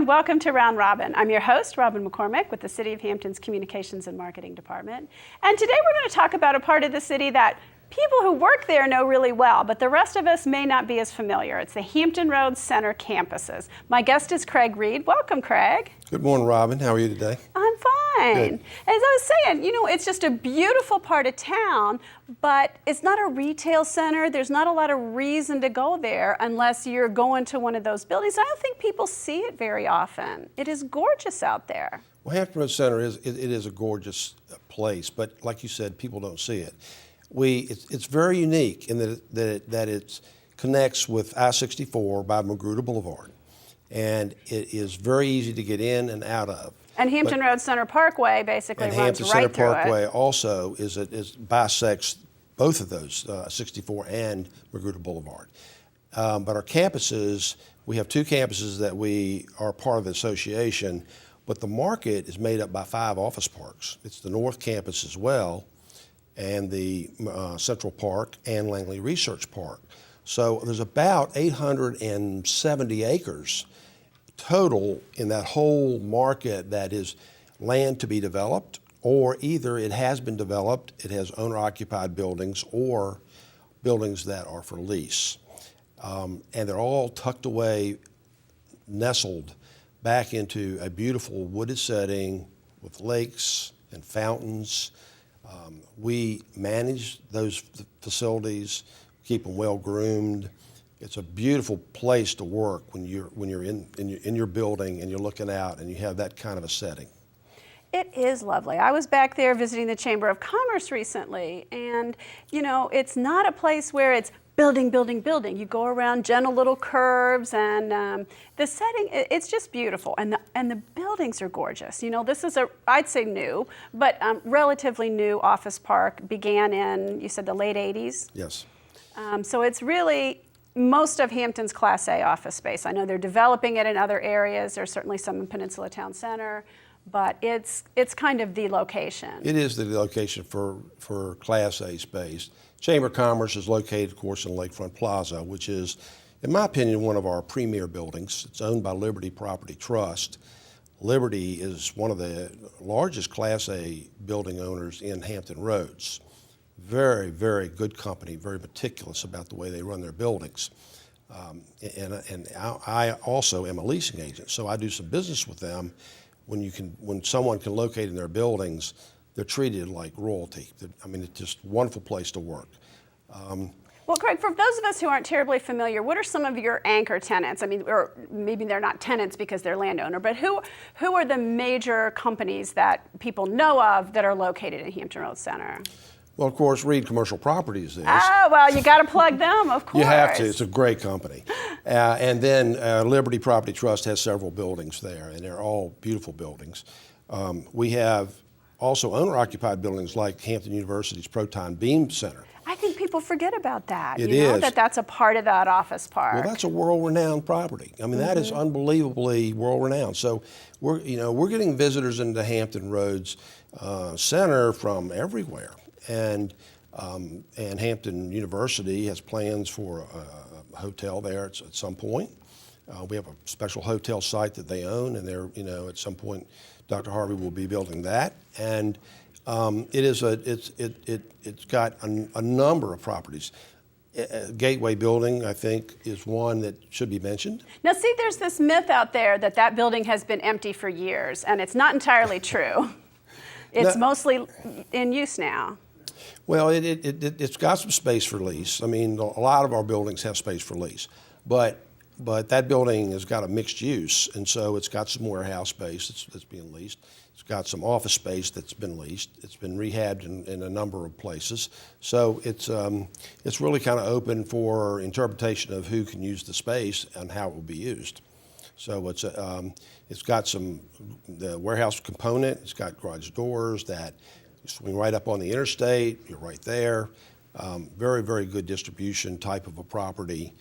welcome to Round Robin. I'm your host, Robin McCormick, with the City of Hampton's Communications and Marketing Department. And today we're going to talk about a part of the city that people who work there know really well, but the rest of us may not be as familiar. It's the Hampton Roads Center campuses. My guest is Craig Reed. Welcome, Craig. Good morning, Robin. How are you today? I'm fine. Good. As I was saying, it's just a beautiful part of town, but it's not a retail center. There's not a lot of reason to go there unless you're going to one of those buildings. I don't think people see it very often. It is gorgeous out there. Well, Hampton Roads Center is a gorgeous place, but like you said, people don't see it. It's very unique in that it connects with I-64 by Magruder Boulevard, and it is very easy to get in and out of. And Hampton Roads Center Parkway basically runs Hampton right Center through Parkway it. also bisects both of those, 64 and Magruder Boulevard. But our campuses, we have two campuses that we are part of the association, but the market is made up by 5 office parks. It's the North Campus as well, and the Central Park and Langley Research Park. So there's about 870 acres total in that whole market that is land to be developed, or either it has been developed, it has owner-occupied buildings, or buildings that are for lease. And they're all tucked away, nestled back into a beautiful wooded setting with lakes and fountains. We manage those facilities, keep them well groomed. It's a beautiful place to work when you're in your building and you're looking out and you have that kind of a setting. It is lovely. I was back there visiting the Chamber of Commerce recently, and it's not a place where it's building, building, building. You go around gentle little curves, and the setting, it's just beautiful. And the buildings are gorgeous. This is I'd say new, but relatively new office park. Began in, you said, the late 80s? Yes. So it's really most of Hampton's Class A office space. I know they're developing it in other areas. There's certainly some in Peninsula Town Center, but it's kind of the location. It is the location for Class A space. Chamber of Commerce is located, of course, in Lakefront Plaza, which is, in my opinion, one of our premier buildings. It's owned by Liberty Property Trust. Liberty is one of the largest Class A building owners in Hampton Roads. Very, very good company, very meticulous about the way they run their buildings. And I also am a leasing agent, so I do some business with them. When someone can locate in their buildings, they're treated like royalty. It's just a wonderful place to work. Well, Craig, for those of us who aren't terribly familiar, what are some of your anchor tenants? Or maybe they're not tenants because they're landowner, but who are the major companies that people know of that are located in Hampton Roads Center? Well, of course, Reed Commercial Properties is. Oh, well, you got to plug them, of course. You have to. It's a great company. And then Liberty Property Trust has several buildings there, and they're all beautiful buildings. We have also owner-occupied buildings like Hampton University's Proton Beam Center. I think people forget about that. It is. That's a part of that office park. Well, that's a world-renowned property. That is unbelievably world-renowned. So we're getting visitors into Hampton Roads Center from everywhere. And Hampton University has plans for a hotel there at some point. We have a special hotel site that they own, and at some point, Dr. Harvey will be building that. And it's got a number of properties. Gateway Building, I think, is one that should be mentioned. Now, see, there's this myth out there that building has been empty for years, and it's not entirely true. It's mostly in use now. Well, it's got some space for lease. A lot of our buildings have space for lease, but that building has got a mixed use, and so it's got some warehouse space that's being leased. It's got some office space that's been leased. It's been rehabbed in a number of places. So it's really kind of open for interpretation of who can use the space and how it will be used. So it's got the warehouse component. It's got garage doors that you swing right up on the interstate. You're right there. Very, very good distribution type of a property,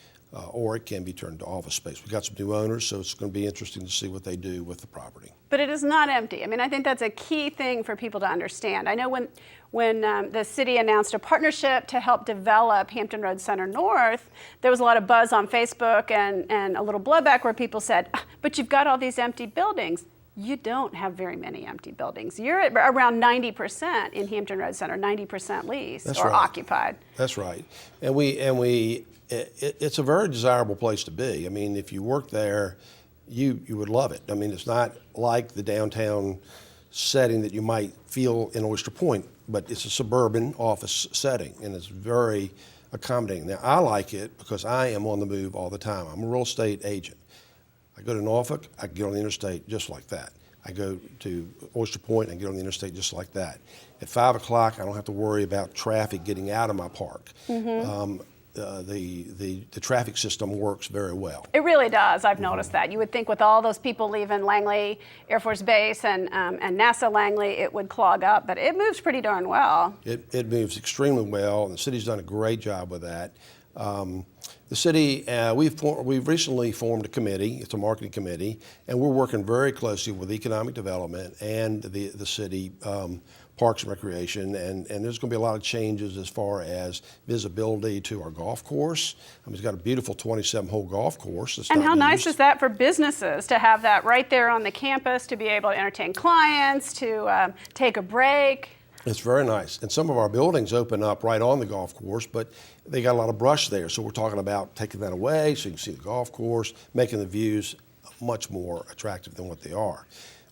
or it can be turned to office space. We've got some new owners, so it's going to be interesting to see what they do with the property. But it is not empty. I think that's a key thing for people to understand. I know when the city announced a partnership to help develop Hampton Roads Center North, there was a lot of buzz on Facebook and a little blowback where people said, "Ah, but you've got all these empty buildings." You don't have very many empty buildings. You're at around 90% in Hampton Roads Center, 90% leased or occupied. That's right. It's a very desirable place to be. I mean, if you work there, you would love it. I mean, it's not like the downtown setting that you might feel in Oyster Point, but it's a suburban office setting, and it's very accommodating. Now, I like it because I am on the move all the time. I'm a real estate agent. I go to Norfolk, I get on the interstate just like that. I go to Oyster Point, I get on the interstate just like that. At 5 o'clock, I don't have to worry about traffic getting out of my park. The traffic system works very well. It really does. I've noticed that. You would think with all those people leaving Langley Air Force Base and NASA Langley, it would clog up, but it moves pretty darn well. It moves extremely well, and the city's done a great job with that. The city, we've recently formed a committee. It's a marketing committee, and we're working very closely with economic development and the city Parks and Recreation, and there's going to be a lot of changes as far as visibility to our golf course. I mean, it's got a beautiful 27-hole golf course. And how nice is that for businesses to have that right there on the campus, to be able to entertain clients, to take a break? It's very nice. And some of our buildings open up right on the golf course, but they got a lot of brush there. So we're talking about taking that away so you can see the golf course, making the views much more attractive than what they are.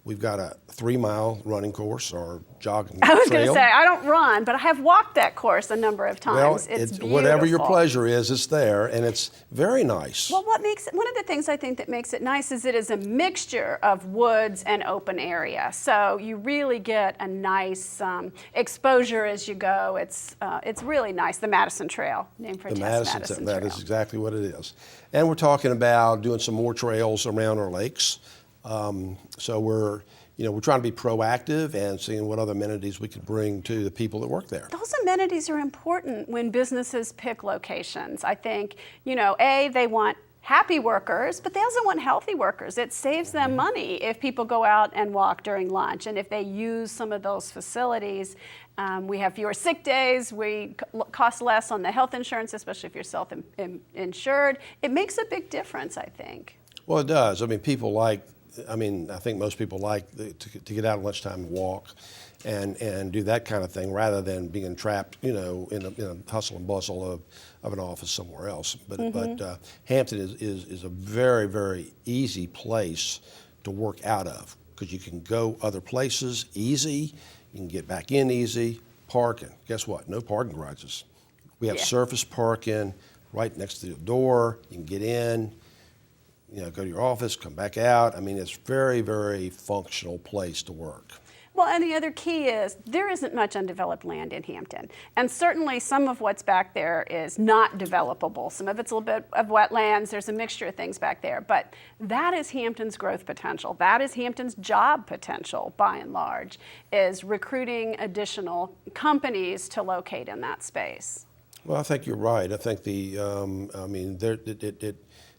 We've got a 3-mile running course or jogging trail. I was going to say, I don't run, but I have walked that course a number of times. Well, it's beautiful. Whatever your pleasure is, it's there, and it's very nice. Well, one of the things I think that makes it nice is it is a mixture of woods and open area. So you really get a nice exposure as you go. It's really nice. The Madison Trail, named for Madison Trail. That is exactly what it is. And we're talking about doing some more trails around our lakes. So we're trying to be proactive and seeing what other amenities we could bring to the people that work there. Those amenities are important when businesses pick locations. I think, they want happy workers, but they also want healthy workers. It saves them money if people go out and walk during lunch, and if they use some of those facilities. We have fewer sick days. We cost less on the health insurance, especially if you're self-insured. It makes a big difference, I think. Well, it does. I mean, I think most people like to get out at lunchtime and walk and do that kind of thing rather than being trapped, in a hustle and bustle of an office somewhere else. But Hampton is a very, very easy place to work out of because you can go other places easy, you can get back in easy, parking. Guess what? No parking garages. We have surface parking right next to the door. You can get in. Go to your office, come back out. I mean, it's very, very functional place to work. Well, and the other key is there isn't much undeveloped land in Hampton. And certainly some of what's back there is not developable. Some of it's a little bit of wetlands. There's a mixture of things back there. But that is Hampton's growth potential. That is Hampton's job potential, by and large, is recruiting additional companies to locate in that space. Well, I think you're right. I think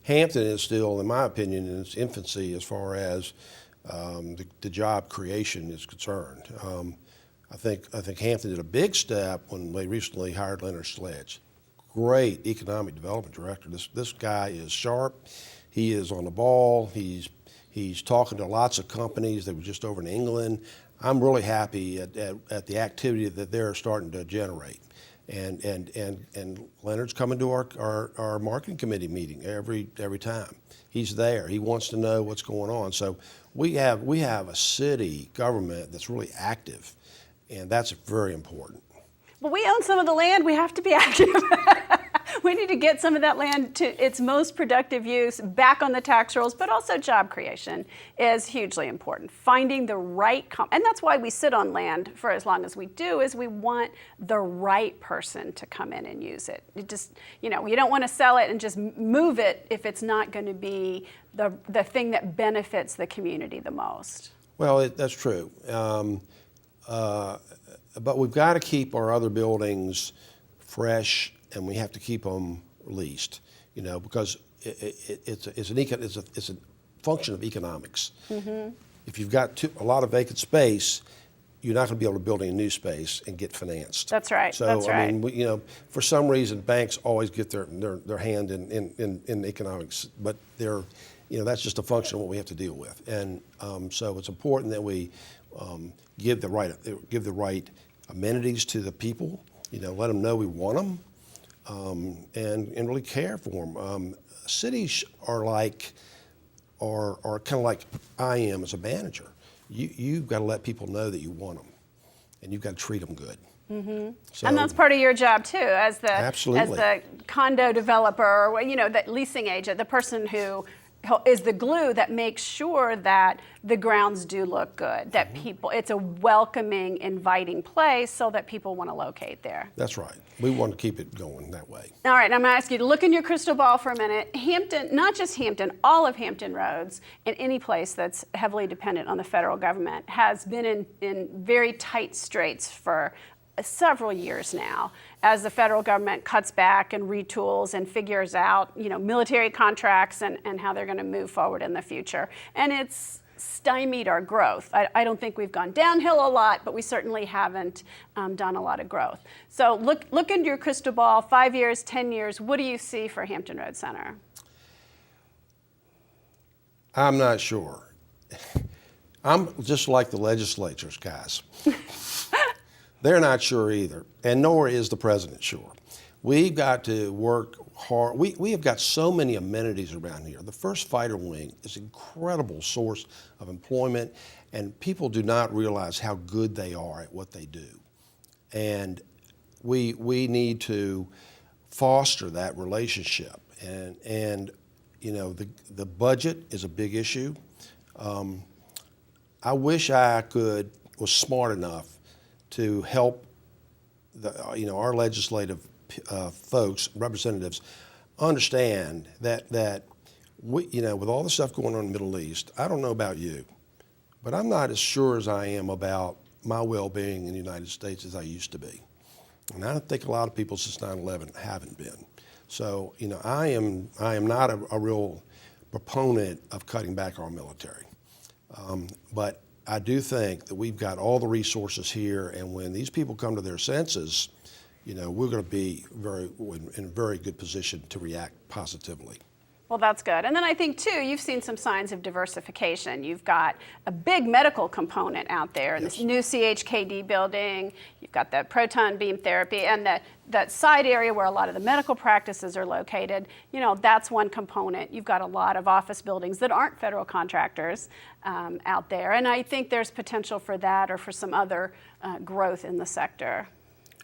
Hampton is still, in my opinion, in its infancy as far as the job creation is concerned. I think Hampton did a big step when they recently hired Leonard Sledge. Great economic development director. This guy is sharp. He is on the ball. He's talking to lots of companies. They were just over in England. I'm really happy at the activity that they're starting to generate. And Leonard's coming to our marketing committee meeting every time. He's there. He wants to know what's going on. So we have a city government that's really active, and that's very important. Well, we own some of the land. We have to be active. We need to get some of that land to its most productive use, back on the tax rolls, but also job creation is hugely important. Finding the right, and that's why we sit on land for as long as we do, is we want the right person to come in and use it. It just, you don't want to sell it and just move it if it's not going to be the thing that benefits the community the most. Well, that's true. But we've got to keep our other buildings fresh, and we have to keep them leased, because it's a function of economics. Mm-hmm. If you've got a lot of vacant space, you're not going to be able to build any new space and get financed. That's right. So, That's right. I mean, for some reason, banks always get their hand in economics, but that's just a function of what we have to deal with. And so it's important that we give the right amenities to the people. Let them know we want them, and really care for them. Cities are kind of like I am as a manager. You've got to let people know that you want them, and you've got to treat them good. Mm-hmm. So, and that's part of your job too, as the condo developer, or the leasing agent, the person who is the glue that makes sure that the grounds do look good, that it's a welcoming, inviting place so that people want to locate there. That's right. We want to keep it going that way. All right, I'm going to ask you to look in your crystal ball for a minute. Hampton, not just Hampton, all of Hampton Roads, and any place that's heavily dependent on the federal government, has been in very tight straits for several years now, as the federal government cuts back and retools and figures out, military contracts and how they're going to move forward in the future. And it's stymied our growth. I don't think we've gone downhill a lot, but we certainly haven't done a lot of growth. So look into your crystal ball, 5 years, 10 years, what do you see for Hampton Roads Center? I'm not sure. I'm just like the legislatures, guys. They're not sure either, and nor is the president sure. We've got to work hard. We have got so many amenities around here. The First Fighter Wing is an incredible source of employment, and people do not realize how good they are at what they do. And we need to foster that relationship. And the budget is a big issue. I wish I was smart enough to help our legislative folks, representatives, understand that we, with all the stuff going on in the Middle East, I don't know about you, but I'm not as sure as I am about my well-being in the United States as I used to be. And I think a lot of people since 9/11 haven't been. So, I am not a real proponent of cutting back our military. But I do think that we've got all the resources here, and when these people come to their senses, we're going to be in a very good position to react positively. Well, that's good. And then I think, too, you've seen some signs of diversification. You've got a big medical component out there in this new CHKD building. You've got the proton beam therapy and that side area where a lot of the medical practices are located. That's one component. You've got a lot of office buildings that aren't federal contractors out there. And I think there's potential for that or for some other growth in the sector.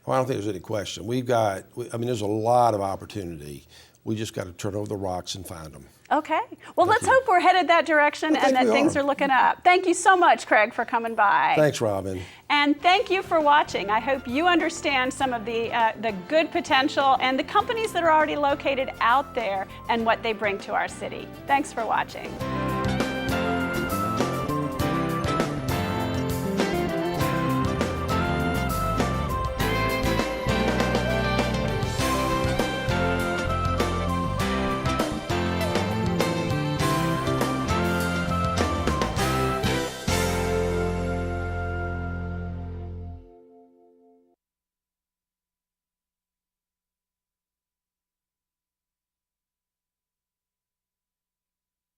Well, I don't think there's any question. There's a lot of opportunity. We just got to turn over the rocks and find them. Okay. Well, let's hope we're headed that direction and that things are looking up. Thank you so much, Craig, for coming by. Thanks, Robin. And thank you for watching. I hope you understand some of the good potential and the companies that are already located out there and what they bring to our city. Thanks for watching.